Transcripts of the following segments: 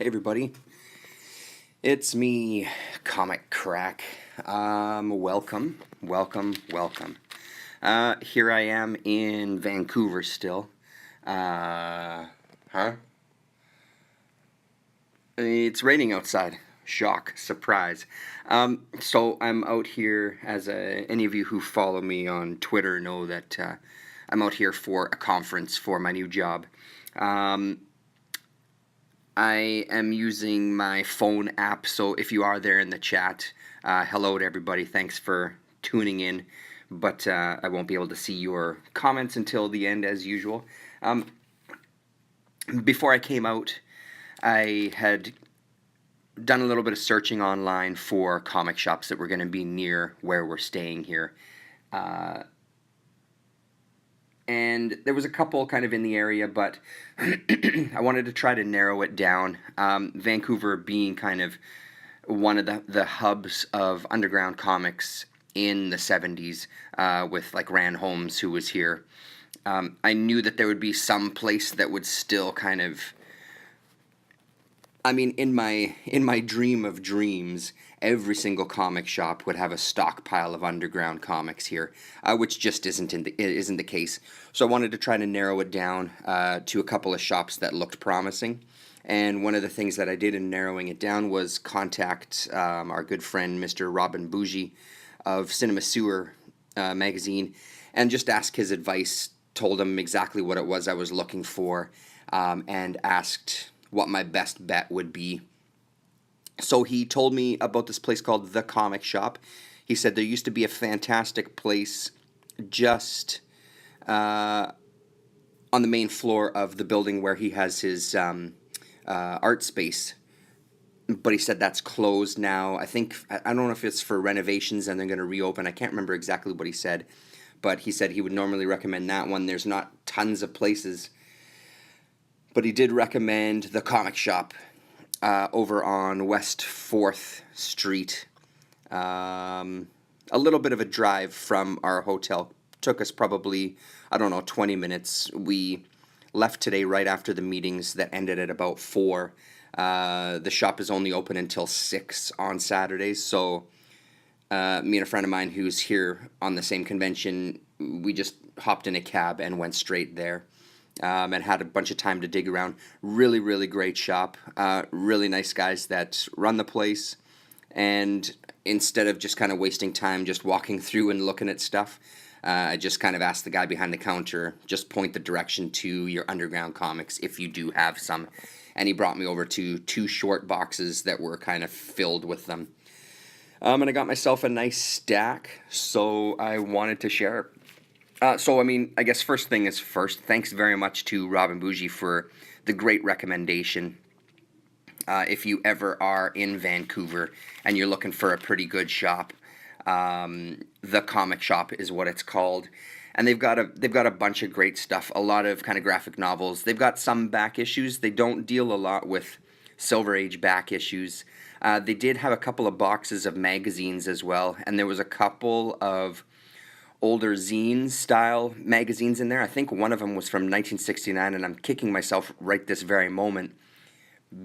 Hey everybody, it's me, Comic Crack. Welcome. Here I am in Vancouver still. Huh? It's raining outside. Shock, surprise. So I'm out here, as any of you who follow me on Twitter know that I'm out here for a conference for my new job. I am using my phone app, so if you are there in the chat, hello to everybody. Thanks for tuning in, but I won't be able to see your comments until the end, as usual. Before I came out, I had done a little bit of searching online for comic shops that were going to be near where we're staying here. And there was a couple kind of in the area, but I wanted to try to narrow it down. Vancouver being kind of one of the hubs of underground comics in the 70s, with like Rand Holmes, who was here. I knew that there would be some place that would still kind of, I mean, in my dream of dreams, every single comic shop would have a stockpile of underground comics here, which just isn't the case. So I wanted to try to narrow it down to a couple of shops that looked promising. And one of the things that I did in narrowing it down was contact our good friend Mr. Robin Bougie of Cinema Sewer magazine, and just ask his advice. Told him exactly what it was I was looking for, and asked what my best bet would be. So he told me about this place called The Comic Shop. He said there used to be a fantastic place just on the main floor of the building where he has his art space. But he said that's closed now. I don't know if it's for renovations and they're going to reopen. I can't remember exactly what he said. But he said he would normally recommend that one. There's not tons of places, but he did recommend The Comic Shop over on West 4th Street. A little bit of a drive from our hotel. Took us probably, 20 minutes. We left today right after the meetings that ended at about 4. The shop is only open until 6 on Saturdays, so me and a friend of mine who's here on the same convention, we just hopped in a cab and went straight there. And had a bunch of time to dig around. Really, really great shop. Really nice guys that run the place. And instead of just kind of wasting time just walking through and looking at stuff, I just kind of asked the guy behind the counter, just point the direction to your underground comics if you do have some. And he brought me over to 2 short boxes that were kind of filled with them. And I got myself a nice stack, so I wanted to share it. I guess first thing is first, thanks very much to Robin Bougie for the great recommendation. If you ever are in Vancouver and you're looking for a pretty good shop, The Comic Shop is what it's called. And they've got a bunch of great stuff, a lot of kind of graphic novels. They've got some back issues. They don't deal a lot with Silver Age back issues. They did have a couple of boxes of magazines as well, and there was a couple of older zine-style magazines in there. I think one of them was from 1969, and I'm kicking myself right this very moment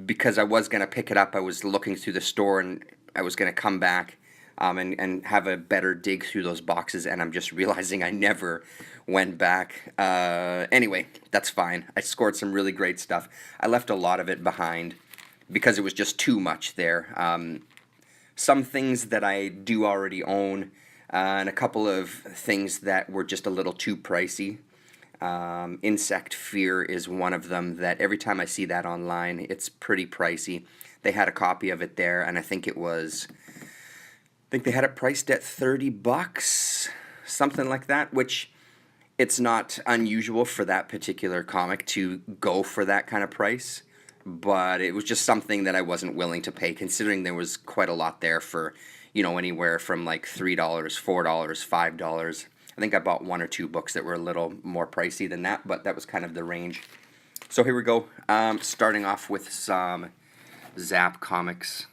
because I was going to pick it up. I was looking through the store, and I was going to come back and have a better dig through those boxes, and I'm just realizing I never went back. Anyway, that's fine. I scored some really great stuff. I left a lot of it behind because it was just too much there. Some things that I do already own, and a couple of things that were just a little too pricey. Insect Fear is one of them that every time I see that online, it's pretty pricey. They had a copy of it there, and I think they had it priced at $30, something like that, which it's not unusual for that particular comic to go for that kind of price. But it was just something that I wasn't willing to pay, considering there was quite a lot there for, anywhere from like $3, $4, $5. I think I bought 1 or 2 books that were a little more pricey than that, but that was kind of the range. So here we go. Starting off with some Zap comics.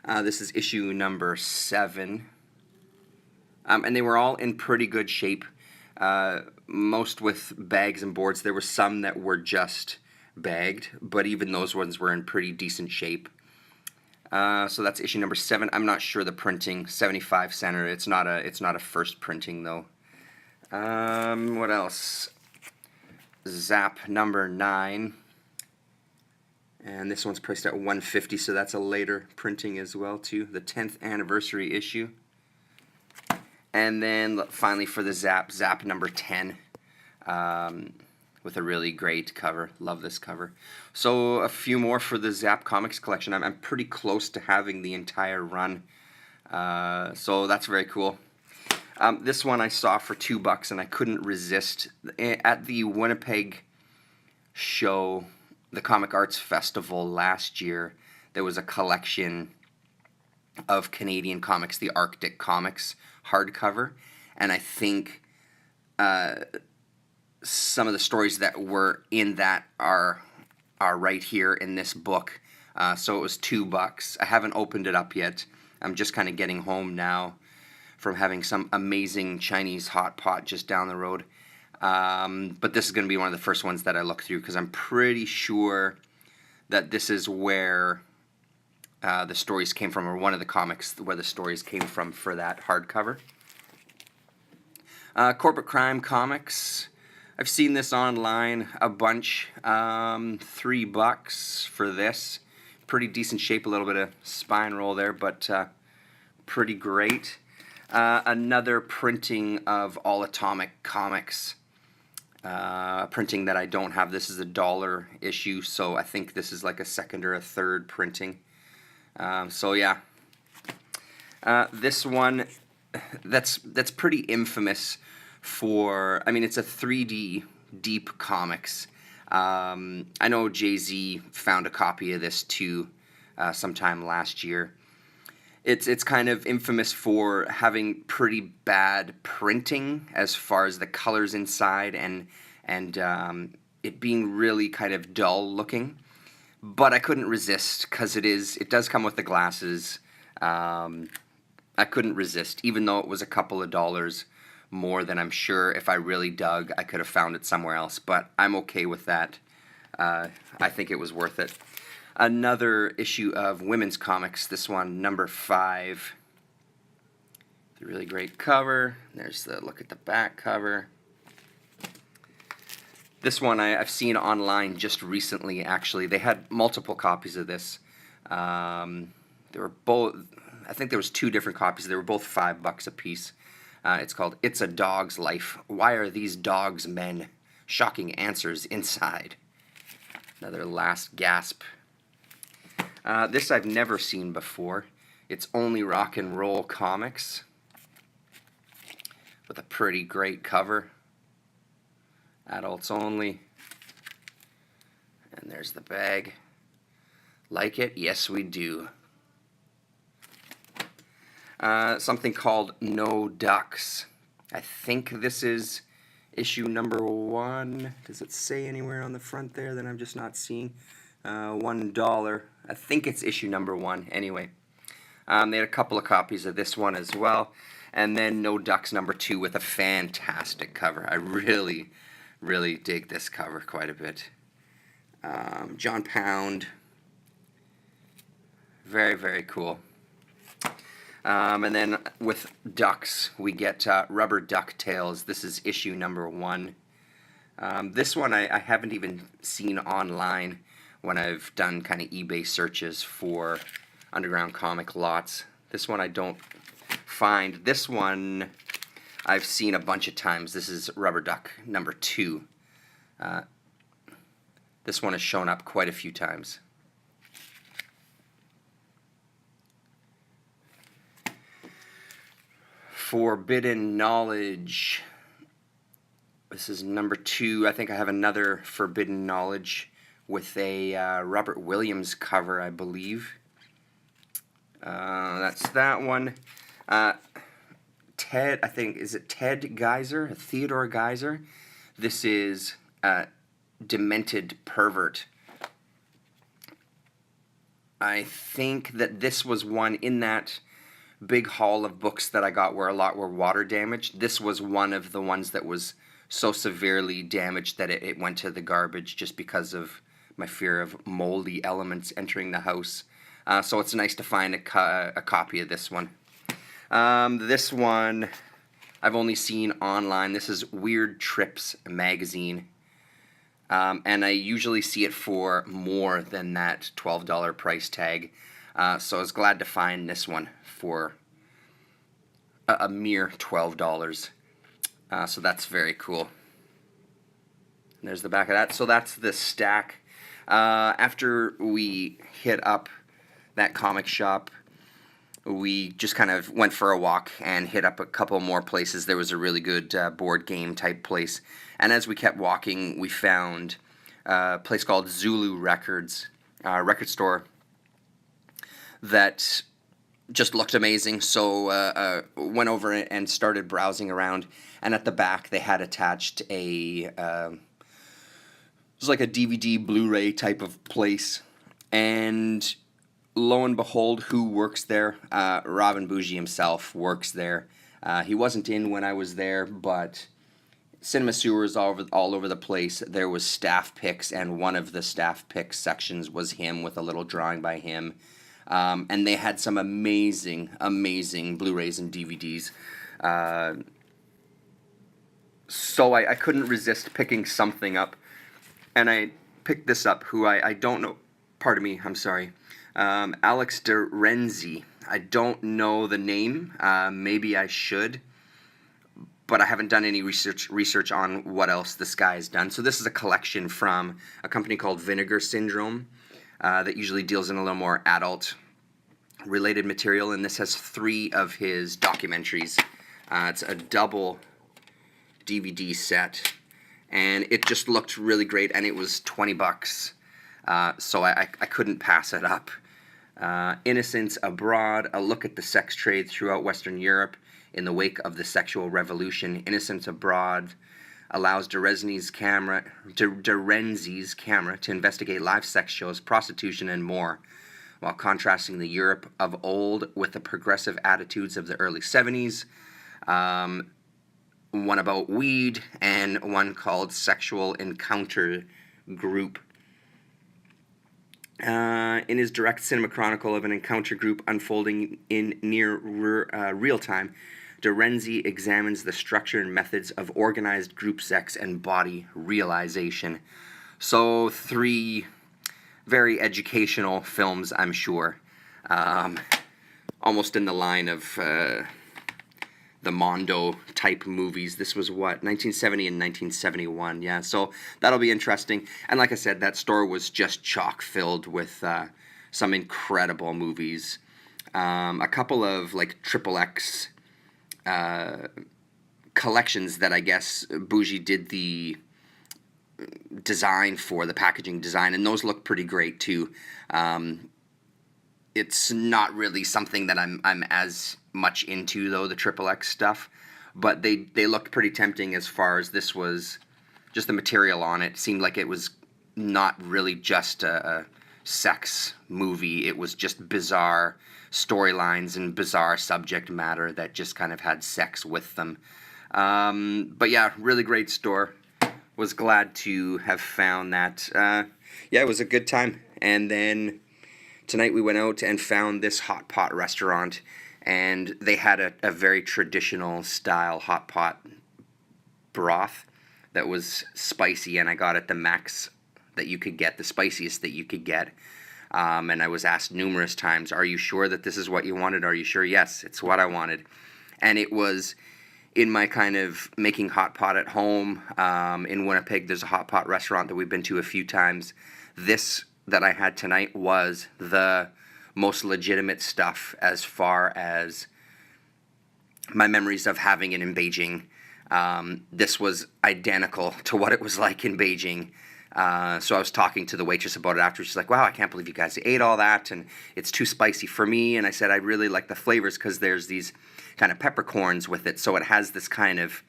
This is issue number 7. And they were all in pretty good shape. Most with bags and boards. There were some that were just bagged, but even those ones were in pretty decent shape. So that's issue number 7. I'm not sure the printing, 75 center. It's not a first printing though. What else? Zap number 9. And this one's priced at $150, so that's a later printing as well too. The 10th anniversary issue. And then finally for the Zap number 10. With a really great cover. Love this cover. So a few more for the Zap Comics collection. I'm pretty close to having the entire run. So that's very cool. This one I saw for $2 and I couldn't resist. At the Winnipeg show, the Comic Arts Festival last year, there was a collection of Canadian comics, the Arctic Comics hardcover. And I think some of the stories that were in that are right here in this book. So it was $2. I haven't opened it up yet. I'm just kind of getting home now from having some amazing Chinese hot pot just down the road. But this is going to be one of the first ones that I look through because I'm pretty sure that this is where the stories came from, or one of the comics where the stories came from for that hardcover. Corporate Crime Comics. I've seen this online a bunch. $3 for this. Pretty decent shape, a little bit of spine roll there, but pretty great. Another printing of All Atomic Comics. Printing that I don't have. This is a $1 issue, so I think this is like a second or a third printing. So yeah. This one, that's pretty infamous for, I mean, it's a 3D deep comics. I know Jay-Z found a copy of this too sometime last year. It's kind of infamous for having pretty bad printing as far as the colors inside and it being really kind of dull looking. But I couldn't resist because it does come with the glasses. I couldn't resist, even though it was a couple of dollars more than I'm sure if I really dug, I could have found it somewhere else. But I'm okay with that. I think it was worth it. Another issue of Women's Comics, this one, number 5. It's a really great cover. There's the look at the back cover. This one I've seen online just recently, actually. They had multiple copies of this. They were both, I think there was 2 different copies. They were both $5 a piece. It's called It's a Dog's Life. Why are these dogs men? Shocking answers inside. Another last gasp. This I've never seen before. It's Only Rock and Roll Comics. With a pretty great cover. Adults only. And there's the bag. Like it? Yes, we do. Something called No Ducks. I think this is issue number 1. Does it say anywhere on the front there that I'm just not seeing? $1. I think it's issue number 1 anyway. They had a couple of copies of this one as well. And then No Ducks number 2 with a fantastic cover. I really, really dig this cover quite a bit. John Pound. Very, very cool. And then with ducks, we get Rubber Duck Tales. This is issue number 1. This one I haven't even seen online when I've done kind of eBay searches for underground comic lots. This one I don't find. This one I've seen a bunch of times. This is Rubber Duck number 2. This one has shown up quite a few times. Forbidden Knowledge. This is number 2. I think I have another Forbidden Knowledge with a Robert Williams cover, I believe. That's that one. Ted, I think, is it Ted Geiser? Theodore Geiser? This is Demented Pervert. I think that this was one in that big haul of books that I got where a lot were water damaged. This was one of the ones that was so severely damaged that it went to the garbage just because of my fear of moldy elements entering the house. So it's nice to find a copy of this one. This one I've only seen online. This is Weird Trips magazine. And I usually see it for more than that $12 price tag. So I was glad to find this one for a mere $12. So that's very cool. And there's the back of that. So that's the stack. After we hit up that comic shop, we just kind of went for a walk and hit up a couple more places. There was a really good board game type place. And as we kept walking, we found a place called Zulu Records, record store, that just looked amazing. So went over and started browsing around. And at the back, they had attached it was like a DVD Blu-ray type of place. And lo and behold, who works there? Robin Bougie himself works there. He wasn't in when I was there, but Cinema Sewers all over the place. There was staff picks, and one of the staff pick sections was him with a little drawing by him. And they had some amazing, amazing Blu-rays and DVDs. So I couldn't resist picking something up. And I picked this up, who I don't know. Pardon me, I'm sorry. Alex de Renzi. I don't know the name. Maybe I should. But I haven't done any research on what else this guy has done. So this is a collection from a company called Vinegar Syndrome that usually deals in a little more adult-related material. And this has 3 of his documentaries. It's a double DVD set. And it just looked really great, and it was $20. So I couldn't pass it up. Innocence Abroad, a look at the sex trade throughout Western Europe in the wake of the sexual revolution. Innocence Abroad allows de Renzi's camera to investigate live sex shows, prostitution, and more, while contrasting the Europe of old with the progressive attitudes of the early 70s. One about weed, and one called Sexual Encounter Group. In his direct cinema chronicle of an encounter group unfolding in near real time, de Renzi examines the structure and methods of organized group sex and body realization. So 3 very educational films, I'm sure. Almost in the line of the Mondo type movies. This was what, 1970 and 1971. Yeah, so that'll be interesting. And like I said, that store was just chock filled with some incredible movies. A couple of like XXX collections that I guess Bougie did the design for, the packaging design, and those look pretty great too. It's not really something that I'm as much into, though, the XXX stuff, but they looked pretty tempting. As far as this was, just the material on it seemed like it was not really just a sex movie. It was just bizarre storylines and bizarre subject matter that just kind of had sex with them. But yeah, really great store. Was glad to have found that. Yeah, it was a good time. And then tonight we went out and found this hot pot restaurant, and they had a very traditional style hot pot broth that was spicy, and I got it the max that you could get, the spiciest that you could get. And I was asked numerous times, are you sure that this is what you wanted? Are you sure? Yes, it's what I wanted. And it was in my kind of making hot pot at home. In Winnipeg, there's a hot pot restaurant that we've been to a few times. This that I had tonight was the most legitimate stuff as far as my memories of having it in Beijing. This was identical to what it was like in Beijing. So I was talking to the waitress about it after. She's like, wow, I can't believe you guys ate all that, and it's too spicy for me. And I said, I really like the flavors because there's these kind of peppercorns with it. So it has this kind of,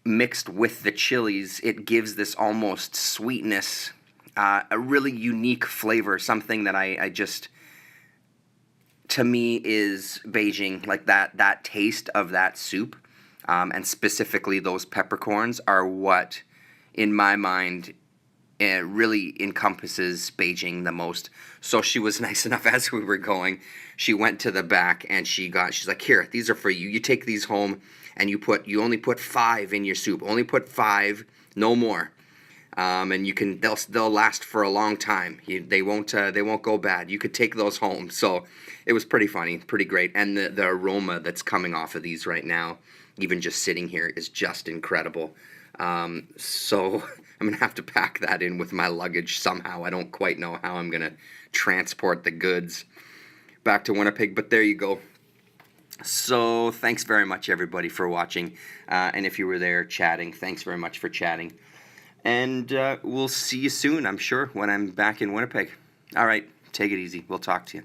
mixed with the chilies, it gives this almost sweetness, a really unique flavor, something that I just, to me, is Beijing. Like that taste of that soup, and specifically those peppercorns, are what, in my mind, really encompasses Beijing the most. So she was nice enough as we were going. She went to the back and she's like, here, these are for you. You take these home and you only put 5 in your soup. Only put 5, no more. And they'll last for a long time. They won't go bad. You could take those home. So it was pretty funny, pretty great. And the aroma that's coming off of these right now, even just sitting here, is just incredible. So I'm gonna have to pack that in with my luggage somehow. I don't quite know how I'm gonna transport the goods back to Winnipeg, but there you go. So thanks very much, everybody, for watching. And if you were there chatting, thanks very much for chatting. And we'll see you soon, I'm sure, when I'm back in Winnipeg. All right, take it easy. We'll talk to you.